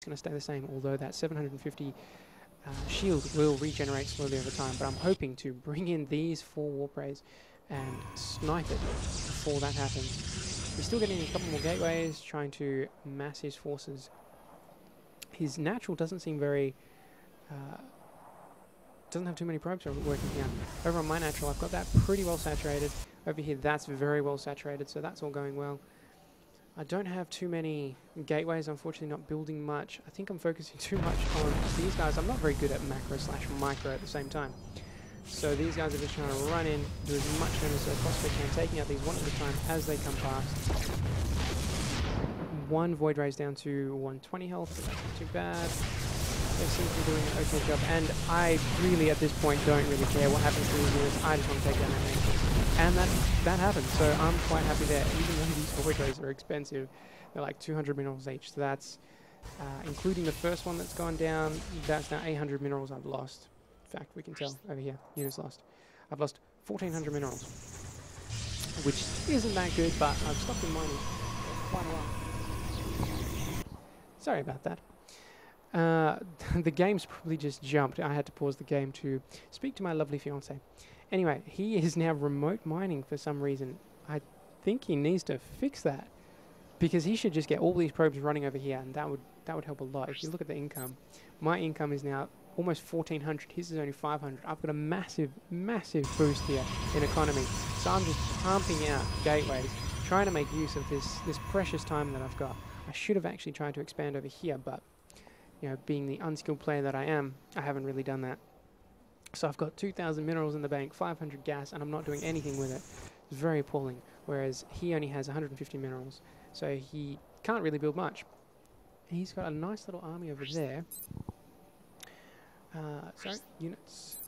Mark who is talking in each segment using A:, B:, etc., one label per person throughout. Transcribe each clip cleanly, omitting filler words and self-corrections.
A: going to stay the same, although that 750 shield will regenerate slowly over time. But I'm hoping to bring in these 4 Warp Rays and snipe it before that happens. He's still getting a couple more gateways, trying to mass his forces. His natural doesn't seem very... doesn't have too many probes working here. Over on my natural, I've got that pretty well saturated. Over here, that's very well saturated, so that's all going well. I don't have too many gateways, unfortunately not building much. I think I'm focusing too much on these guys. I'm not very good at macro / micro at the same time. So these guys are just trying to run in, do as much damage as they possibly can, taking out these one at a time as they come past. 1 Void Rays down to 120 health, so that's not too bad. They seem to be doing an okay job, and I really, at this point, don't really care what happens to these units. I just want to take down that main. And that happened, so I'm quite happy there. Even though these Void Rays are expensive, they're like 200 minerals each, so that's, including the first one that's gone down, that's now 800 minerals I've lost. In fact, we can tell over here, units lost. I've lost 1,400 minerals, which isn't that good, but I've stopped in mining for quite a while. Sorry about that. The game's probably just jumped. I had to pause the game to speak to my lovely fiance. Anyway, he is now remote mining for some reason. I think he needs to fix that, because he should just get all these probes running over here, and that would help a lot. If you look at the income, my income is now almost 1,400. His is only 500. I've got a massive boost here in economy. So I'm just pumping out gateways, trying to make use of this precious time that I've got. I should have actually tried to expand over here, but you know, being the unskilled player that I am, I haven't really done that. So I've got 2,000 minerals in the bank, 500 gas, and I'm not doing anything with it. It's very appalling. Whereas he only has 150 minerals, so he can't really build much. He's got a nice little army over there. Sorry, units.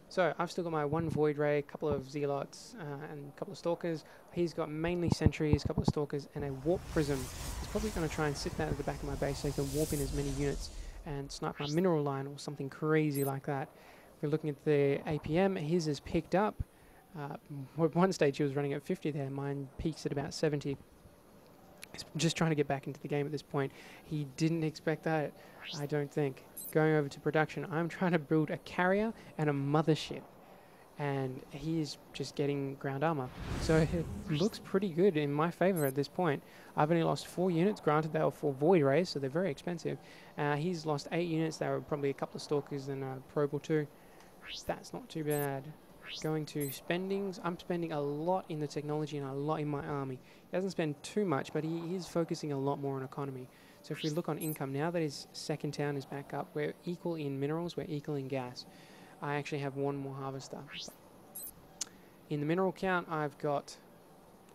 A: So I've still got my 1 Void Ray, a couple of Zealots, and a couple of Stalkers. He's got mainly Sentries, a couple of Stalkers, and a Warp Prism. He's probably going to try and sit that at the back of my base so he can warp in as many units and snipe my mineral line or something crazy like that. If we're looking at the APM, his is picked up. At one stage he was running at 50 there. Mine peaks at about 70. He's just trying to get back into the game at this point. He didn't expect that, I don't think. Going over to production, I'm trying to build a carrier and a mothership, and he's just getting ground armor. So it looks pretty good in my favor at this point. I've only lost 4 units. Granted, they were 4 Void Rays, so they're very expensive. He's lost 8 units. There were probably a couple of Stalkers and a probe or 2. That's not too bad. Going to spendings, I'm spending a lot in the technology and a lot in my army. He doesn't spend too much, but he is focusing a lot more on economy. So if we look on income, now that his second town is back up, we're equal in minerals, we're equal in gas. I actually have 1 more harvester. In the mineral count, I've got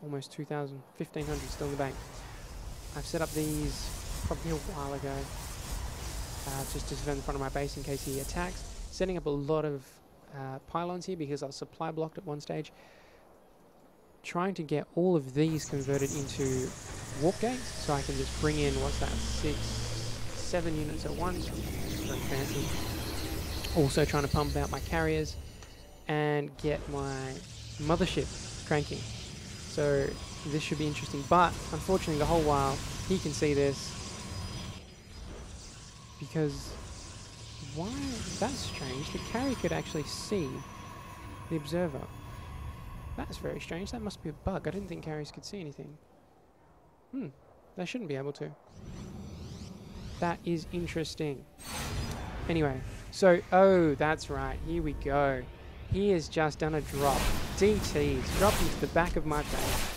A: almost 2,000, 1,500 still in the bank. I've set up these probably a while ago, just to defend the front of my base in case he attacks. Setting up a lot of pylons here because I was supply blocked at one stage. Trying to get all of these converted into warp gates so I can just bring in, what's that, 6, 7 units at once. Very fancy. Also trying to pump out my carriers and get my mothership cranking. So this should be interesting, but unfortunately the whole while he can see this because why? That's strange. The carrier could actually see the observer. That's very strange. That must be a bug. I didn't think carriers could see anything. They shouldn't be able to. That is interesting. Anyway, so, oh, that's right. Here we go. He has just done a drop. DTs. Dropped into the back of my base.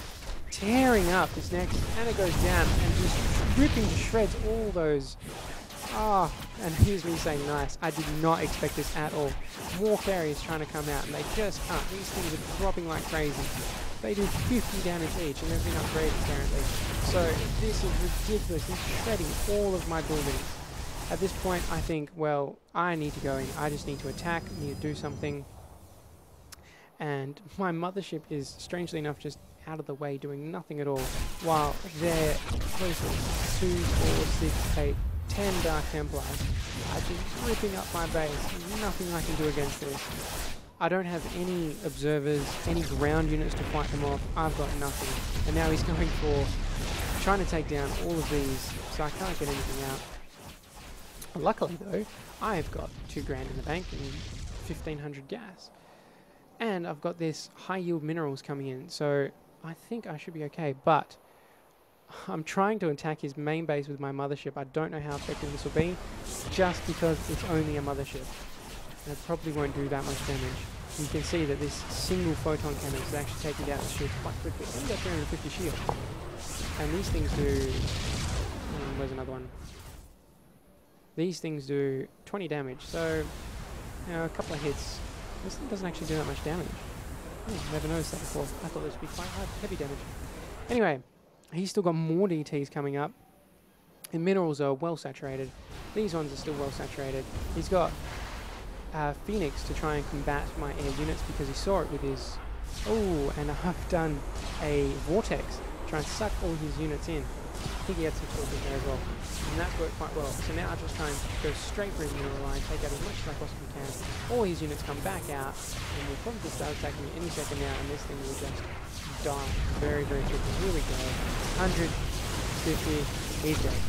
A: Tearing up this next, and it goes down, and just ripping to shreds all those. Oh, and here's me saying nice. I did not expect this at all. More carriers trying to come out, and they just can't. These things are dropping like crazy. They do 50 damage each, and they've been upgraded apparently. So this is ridiculous. He's shredding all of my buildings. At this point, I think, well, I need to go in. I just need to attack, need to do something. And my mothership is, strangely enough, just out of the way, doing nothing at all. While they're, what is it, 2, 4, 6, 8, 10 Dark Templars are just ripping up my base. Nothing I can do against this. I don't have any observers, any ground units to fight them off. I've got nothing. And now he's going for trying to take down all of these, so I can't get anything out. Luckily though, I've got 2 grand in the bank and 1500 gas. And I've got this high yield minerals coming in, so I think I should be okay, but I'm trying to attack his main base with my mothership. I don't know how effective this will be, just because it's only a mothership. And it probably won't do that much damage. You can see that this single photon cannon is actually taking down the shields quite quickly. Only got 350 shield. And these things do... where's another one? These things do 20 damage, so you know, a couple of hits. This thing doesn't actually do that much damage. Oh, never noticed that before. I thought this would be quite heavy damage. Anyway, he's still got more DTs coming up. The minerals are well saturated. These ones are still well saturated. He's got Phoenix to try and combat my air units because he saw it with his... Oh, and I've done a Vortex to try and suck all his units in. I think he had some torpedoes there as well. And that's worked quite well. So now I just try and go straight for his mineral line, take out as much as I possibly can. All his units come back out, and we'll probably start attacking me any second now, and this thing will just die very, very quickly. Here we go. 150, he's dead.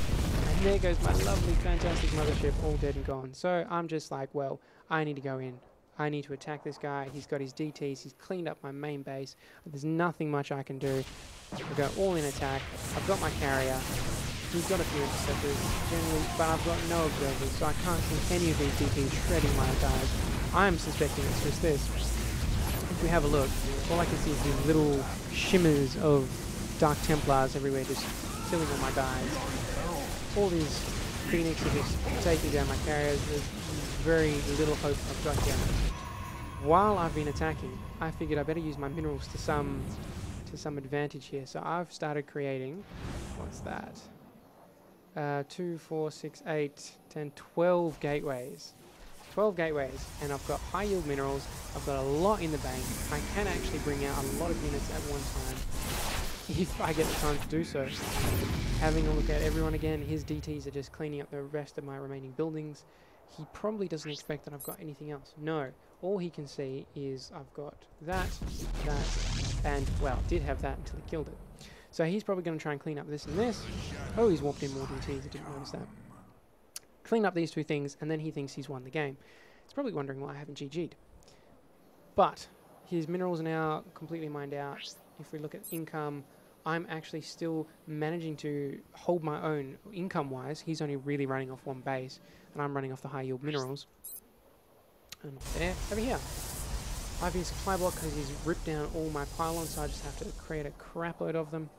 A: And there goes my lovely, fantastic mothership, all dead and gone. So I'm just like, well, I need to go in. I need to attack this guy. He's got his DTs. He's cleaned up my main base. There's nothing much I can do. I'll go all in attack. I've got my carrier. He's got a few interceptors, generally, but I've got no observers, so I can't see any of these DTs shredding my guys. I'm suspecting it's just this. If we have a look, all I can see is these little shimmers of Dark Templars everywhere, just killing all my guys. All these Phoenix are just taking down my carriers. There's very little hope I've got here. While I've been attacking, I figured I better use my minerals to some advantage here. So I've started creating, what's that? 2, 4, 6, 8, 10, 12 gateways. 12 gateways, and I've got high yield minerals. I've got a lot in the bank. I can actually bring out a lot of units at one time if I get the time to do so. Having a look at everyone again, his DTs are just cleaning up the rest of my remaining buildings. He probably doesn't expect that I've got anything else. No, all he can see is I've got that, and, well, did have that until he killed it. So he's probably going to try and clean up this and this. Oh, he's warped in more DTs, I didn't notice that. Clean up these 2 things, and then he thinks he's won the game. He's probably wondering why I haven't GG'd. But his minerals are now completely mined out. If we look at income, I'm actually still managing to hold my own income-wise. He's only really running off 1 base, and I'm running off the high-yield minerals. And not there. Over here. I've used supply block because he's ripped down all my pylons, so I just have to create a crap load of them.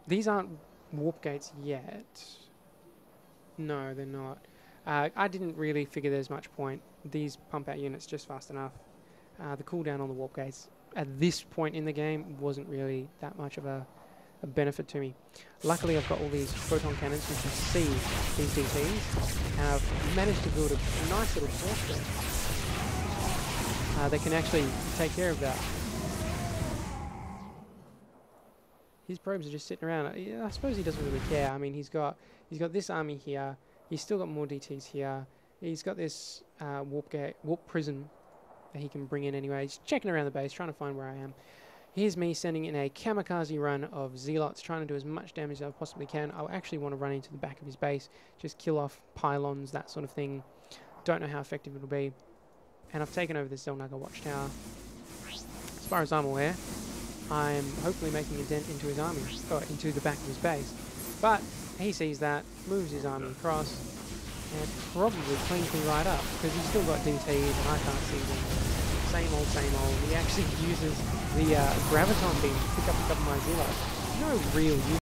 A: These aren't warp gates yet. No, they're not. I didn't really figure there's much point. These pump out units just fast enough. The cooldown on the warp gates at this point in the game wasn't really that much of a benefit to me. Luckily, I've got all these photon cannons which can see these DTs, and I've managed to build a nice little force there. They can actually take care of that. His probes are just sitting around. I suppose he doesn't really care. I mean, he's got this army here. He's still got more DTs here. He's got this warp prison that he can bring in anyway. He's checking around the base, trying to find where I am. Here's me sending in a kamikaze run of zealots, trying to do as much damage as I possibly can. I actually want to run into the back of his base, just kill off pylons, that sort of thing. Don't know how effective it'll be. And I've taken over the Zelnaga watchtower. As far as I'm aware, I'm hopefully making a dent into his army, or into the back of his base. But he sees that, moves his army across, and probably cleans me right up, because he's still got DTs and I can't see them. Same old, same old. He actually uses the graviton beam to pick up a couple of my zealots. No real use.